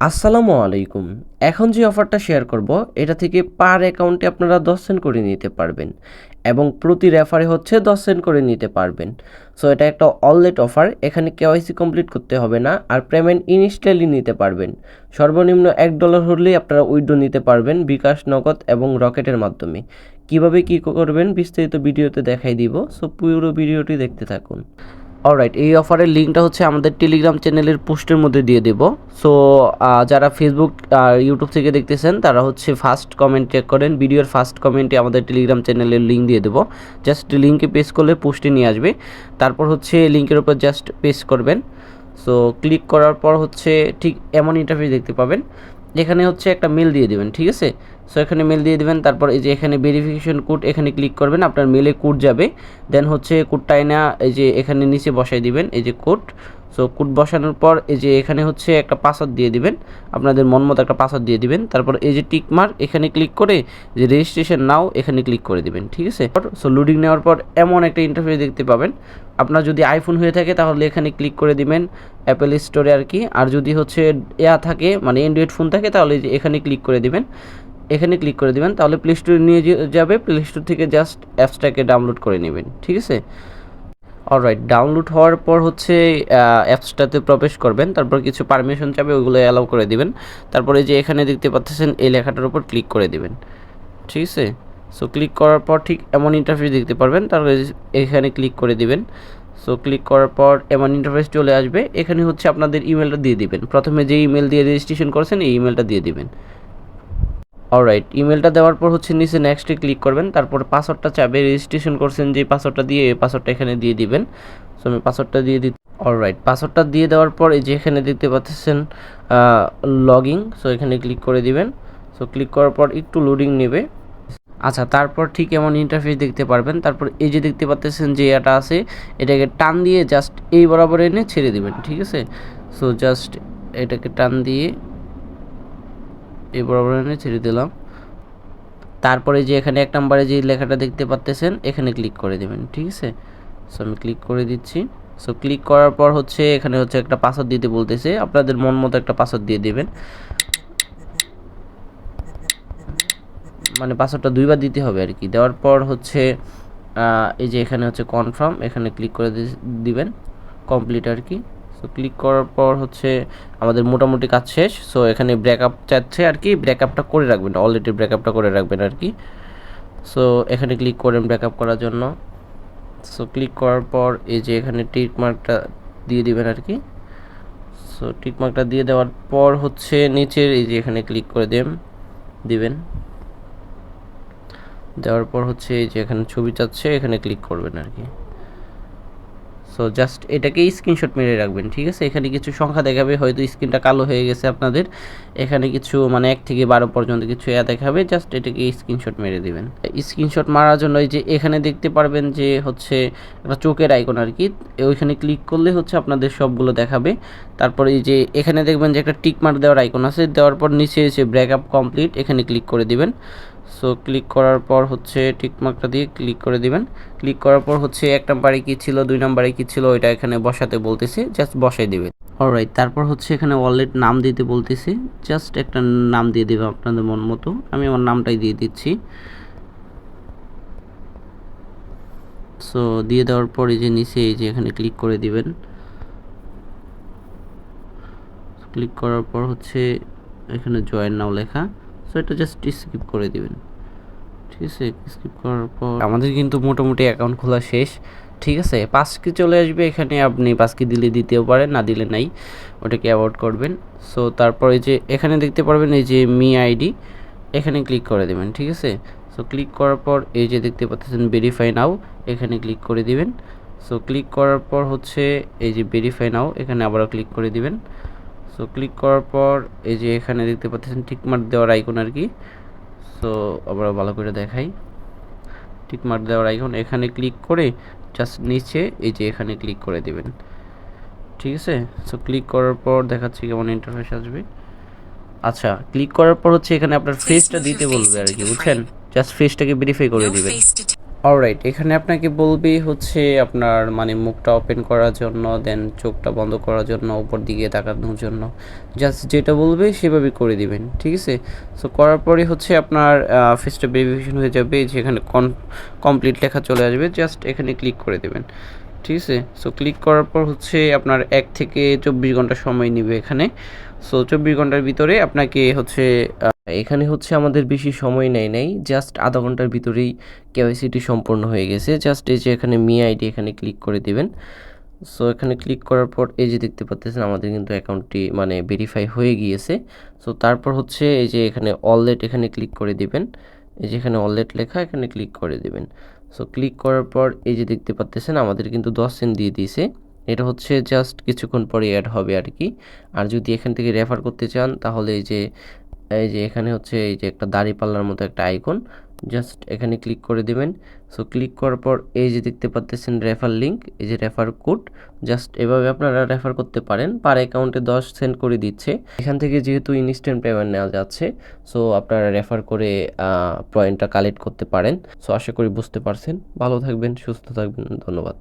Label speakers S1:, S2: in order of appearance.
S1: আসসালামু আলাইকুম। এখন যে অফারটা শেয়ার করব, এটা থেকে পার অ্যাকাউন্টে আপনারা 10 সেন্ট করে নিতে পারবেন এবং প্রতি রেফারে হচ্ছে 10 সেন্ট করে নিতে পারবেন। সো এটা একটা অলরেট অফার। এখানে কেওয়াইসি কমপ্লিট করতে হবে না, আর পেমেন্ট ইনস্ট্যান্টলি নিতে পারবেন। সর্বনিম্ন $1 হলেই আপনারা উইথড্র নিতে পারবেন বিকাশ, নগদ এবং রকেটের মাধ্যমে। কিভাবে কি করবেন বিস্তারিত ভিডিওতে দেখাই দিব। সো পুরো ভিডিওটি দেখতে থাকুন। অলরাইট, এই অফারের লিঙ্কটা হচ্ছে আমাদের টেলিগ্রাম চ্যানেলের পোস্টের মধ্যে দিয়ে দেব। সো যারা ফেসবুক আর ইউটিউব থেকে দেখতেছেন তারা হচ্ছে ফার্স্ট কমেন্ট চেক করেন, ভিডিওর ফার্স্ট কমেন্টে আমাদের টেলিগ্রাম চ্যানেলের লিঙ্ক দিয়ে দেবো। জাস্ট লিঙ্কে পেস্ট করলে পোস্টে নিয়ে আসবে। তারপর হচ্ছে লিঙ্কের উপর জাস্ট পেস্ট করবেন। সো ক্লিক করার পর হচ্ছে ঠিক এমন ইন্টারফেস দেখতে পাবেন। এখানে হচ্ছে একটা মেল দিয়ে দেবেন, ঠিক আছে। সো এখানে মেল দিয়ে দেবেন, তারপর এই যে এখানে ভেরিফিকেশন কোড এখানে ক্লিক করবেন, আপনার মেলে কোড যাবে। দেন হচ্ছে কোডটাই না এই যে এখানে নিচে বসাই দিবেন, এই যে কোড। সো কোড বসানোর পর এই যে এখানে হচ্ছে একটা পাসওয়ার্ড দিয়ে দিবেন, আপনাদের মন মতো একটা পাসওয়ার্ড দিয়ে দিবেন। তারপর এই যে টিক মার্ক এখানে ক্লিক করে যে রেজিস্ট্রেশন নাও এখানে ক্লিক করে দিবেন, ঠিক আছে। সো লোডিং নেওয়ার পর এমন একটা ইন্টারফেস দেখতে পাবেন। আপনার যদি আইফোন হয়ে থাকে তাহলে এখানে ক্লিক করে দিবেন অ্যাপেল স্টোরে আর কি, আর যদি হচ্ছে থাকে মানে অ্যান্ড্রয়েড ফোন থাকে তাহলে যে এখানে ক্লিক করে দিবেন, এখানে ক্লিক করে দিবেন, তাহলে প্লে স্টোরে নিয়ে যাবে। প্লে স্টোর থেকে জাস্ট অ্যাপসটাকে ডাউনলোড করে নেবেন, ঠিক আছে। অলরাইট, ডাউনলোড হওয়ার পর হচ্ছে অ্যাপসটাতে প্রবেশ করবেন, তারপর কিছু পারমিশন চাবে, ওইগুলো অ্যালাউ করে দিবেন। তারপরে যে এখানে দেখতে পাচ্ছেন এই লেখাটার উপর ক্লিক করে দিবেন, ঠিক আছে। সো ক্লিক করার পর ঠিক এমন ইন্টারফেস দেখতে পারবেন, তারপরে এখানে ক্লিক করে দিবেন। সো ক্লিক করার পর এমন ইন্টারফেস চলে আসবে। এখানে হচ্ছে আপনাদের ইমেলটা দিয়ে দিবেন, প্রথমে যে ইমেল দিয়ে রেজিস্ট্রেশন করেছেন এই ইমেলটা দিয়ে দিবেন। অলরাইট, ইমেলটা দেওয়ার পর হচ্ছে নিচে নেক্সটে ক্লিক করবেন, তারপর পাসওয়ার্ডটা চাবে, রেজিস্ট্রেশন করছেন যে পাসওয়ার্ডটা দিয়ে এই পাসওয়ার্ডটা এখানে দিয়ে দিবেন। সো আমি পাসওয়ার্ডটা দিয়ে দিই। অলরাইট, পাসওয়ার্ডটা দিয়ে দেওয়ার পর এই যে এখানে দেখতে পাচ্ছেন লগইন, সো এখানে ক্লিক করে দিবেন। সো ক্লিক করার পর একটু লোডিং নেবে। আচ্ছা, তারপর ঠিক এমন ইন্টারফেস দেখতে পারবেন। তারপর এই যে দেখতে পাচ্ছেন যে এটা আছে, এটাকে টান দিয়ে জাস্ট এই বরাবর এনে ছেড়ে দিবেন, ঠিক আছে। সো জাস্ট এটাকে টান দিয়ে এই বরাবর এনে ছেড়ে দিলাম। তারপরে যে এখানে 1 নম্বরে যে লেখাটা দেখতে পাচ্ছেন এখানে ক্লিক করে দেবেন, ঠিক আছে। সো আমি ক্লিক করে দিচ্ছি। সো ক্লিক করার পর হচ্ছে এখানে হচ্ছে একটা পাসওয়ার্ড দিতে বলতেছে, আপনাদের মন মতো একটা পাসওয়ার্ড দিয়ে দিবেন। মানে পাসওয়ার্ডটা 2বার দিতে হবে আর কি। দেওয়ার পর হচ্ছে এই যে এখানে হচ্ছে কনফার্ম, এখানে ক্লিক করে দিবেন, কমপ্লিট আর কি। সো ক্লিক করার পর হচ্ছে আমাদের মোটামুটি কাজ শেষ। সো এখানে ব্রেকআপ চাচ্ছে আর কি, ব্রেকআপটা করে রাখবেন, অলরেডি ব্রেকআপটা করে রাখবেন আর কি। সো এখানে ক্লিক করেন ব্রেকআপ করার জন্য। সো ক্লিক করার পর এই যে এখানে টিক মার্কটা দিয়ে দিবেন আর কি। সো টিক মার্কটা দিয়ে দেওয়ার পর হচ্ছে নিচের এই যে এখানে ক্লিক করে দিবেন। দেওয়ার পর হচ্ছে এই যে এখানে ছবি চাচ্ছে এখানে ক্লিক করবেন আর কি। সো জাস্ট এটাকে স্ক্রিনশট মেরে রাখবেন, ঠিক আছে। এখানে কিছু সংখ্যা দেখাবে, হয়তো স্ক্রিনটা কালো হয়ে গেছে আপনাদের। এখানে কিছু মানে 1 থেকে 12 পর্যন্ত কিছু দেখাবে, জাস্ট এটাকে স্ক্রিনশট মেরে দিবেন। স্ক্রিনশট মারার জন্য এই যে এখানে দেখতে পারবেন যে হচ্ছে একটা চোখের আইকন আর কি, ওইখানে ক্লিক করলে হচ্ছে আপনাদের সবগুলো দেখাবে। তারপরে এই যে এখানে দেখবেন যে একটা টিক মার্ক দেওয়ার আইকন আছে, দেওয়ার পর নিচে এসে ব্রেকআপ কমপ্লিট এখানে ক্লিক করে দিবেন। সো ক্লিক করার পর হচ্ছে টিক মার্কটা দিয়ে ক্লিক করে দিবেন। ক্লিক করার পর হচ্ছে 1 নম্বরে কী ছিল, 2 নম্বরে কী ছিল ওইটা এখানে বসাতে বলতেছে, জাস্ট বসাই দিবেন। অলরাইট, তারপর হচ্ছে এখানে ওয়ালেট নাম দিতে বলতেছে, জাস্ট একটা নাম দিয়ে দেবে আপনাদের মন মতো। আমি আমার নামটাই দিয়ে দিচ্ছি। সো দিয়ে দেওয়ার পর এই যে নিচে এই যে এখানে ক্লিক করে দিবেন। ক্লিক করার পর হচ্ছে এখানে জয়েন নাও লেখা, সো এটা জাস্ট স্কিপ করে দিবেন, ঠিক আছে। স্কিপ করার পর আমাদের কিন্তু মোটামুটি অ্যাকাউন্ট খোলা শেষ, ঠিক আছে। 5 কি চলে আসবে এখানে, আপনি 5 কি দিলে দিতেও পারেন, না দিলে নাই, ওটাকে অ্যাভয়েড করবেন। সো তারপর এই যে এখানে দেখতে পারবেন এই যে মি আইডি, এখানে ক্লিক করে দেবেন, ঠিক আছে। সো ক্লিক করার পর এই যে দেখতে পাচ্ছেন ভেরিফাই নাও, এখানে ক্লিক করে দিবেন। সো ক্লিক করার পর হচ্ছে এই যে ভেরিফাই নাও, এখানে আবারও ক্লিক করে দিবেন। সো ক্লিক করার পর এই যে এখানে দেখতে পাচ্ছেন টিকমার্ক দেওয়ার আইকন আর কি। সো আবার ভালো করে দেখাই, টিকমার্ক দেওয়ার আইকন এখানে ক্লিক করে জাস্ট নিচে এই যে এখানে ক্লিক করে দিবেন, ঠিক আছে। সো ক্লিক করার পর দেখাচ্ছি কেমন ইন্টারফেস আসবে। আচ্ছা, ক্লিক করার পর হচ্ছে এখানে আপনার ফেসটা দিতে বলবে আর কি, বুঝছেন। জাস্ট ফেসটাকে ভেরিফাই করে দিবেন।
S2: অলরাইট, এখানে আপনাকে বলবেই হচ্ছে আপনার মানে মুখটা ওপেন করার জন্য, দেন চোখটা বন্ধ করার জন্য, উপর দিকে তাকানোর জন্য। জাস্ট যেটা বলবে সেভাবে করে দিবেন, ঠিক আছে? সো করার পরে হচ্ছে আপনার ফেসটা ভেরিফিকেশন হয়ে যাবে, যেখানে কমপ্লিট লেখা চলে আসবে, জাস্ট এখানে ক্লিক করে দেবেন, ঠিক আছে? সো ক্লিক করার পর হচ্ছে আপনার 1 থেকে 24 ঘন্টা সময় নেবে এখানে। সো 24 ঘন্টার ভিতরে আপনাকে হচ্ছে
S1: এখানে হচ্ছে আমাদের বেশি সময় নেয় নাই, জাস্ট আধা ঘন্টার ভিতরেই কেওয়াইসিটি সম্পূর্ণ হয়ে গেছে। জাস্ট এই যে এখানে মি আইডি এখানে ক্লিক করে দিবেন। সো এখানে ক্লিক করার পর এই যে দেখতে পাচ্ছেন আমাদের কিন্তু অ্যাকাউন্টটি মানে ভেরিফাই হয়ে গিয়েছে। সো তারপর হচ্ছে এই যে এখানে অলরেট এখানে ক্লিক করে দিবেন। এই যে এখানে অলরেট লেখা এখানে ক্লিক করে দিবেন। সো ক্লিক করার পর এই যে দেখতে পাচ্ছেন আমাদের কিন্তু 10 সেন্ট দিয়ে দিয়েছে। এটা হচ্ছে জাস্ট কিছুক্ষণ পরে অ্যাড হবে আর কি। আর যদি এখান থেকে রেফার করতে চান তাহলে এই যে এখানে হচ্ছে এই যে একটা দাঁড়িপাল্লার মতো একটা আইকন, জাস্ট এখানে ক্লিক করে দিবেন। সো ক্লিক করার পর এই যে দেখতে পাচ্ছেন রেফার লিঙ্ক, এই যে রেফার কোড, জাস্ট এভাবে আপনারা রেফার করতে পারেন। পার অ্যাকাউন্টে 10 সেন্ট করে দিচ্ছে। এখান থেকে যেহেতু ইনস্ট্যান্ট পেমেন্ট নেওয়া যাচ্ছে, সো আপনারা রেফার করে পয়েন্টটা কালেক্ট করতে পারেন। সো আশা করি বুঝতে পারছেন। ভালো থাকবেন, সুস্থ থাকবেন, ধন্যবাদ।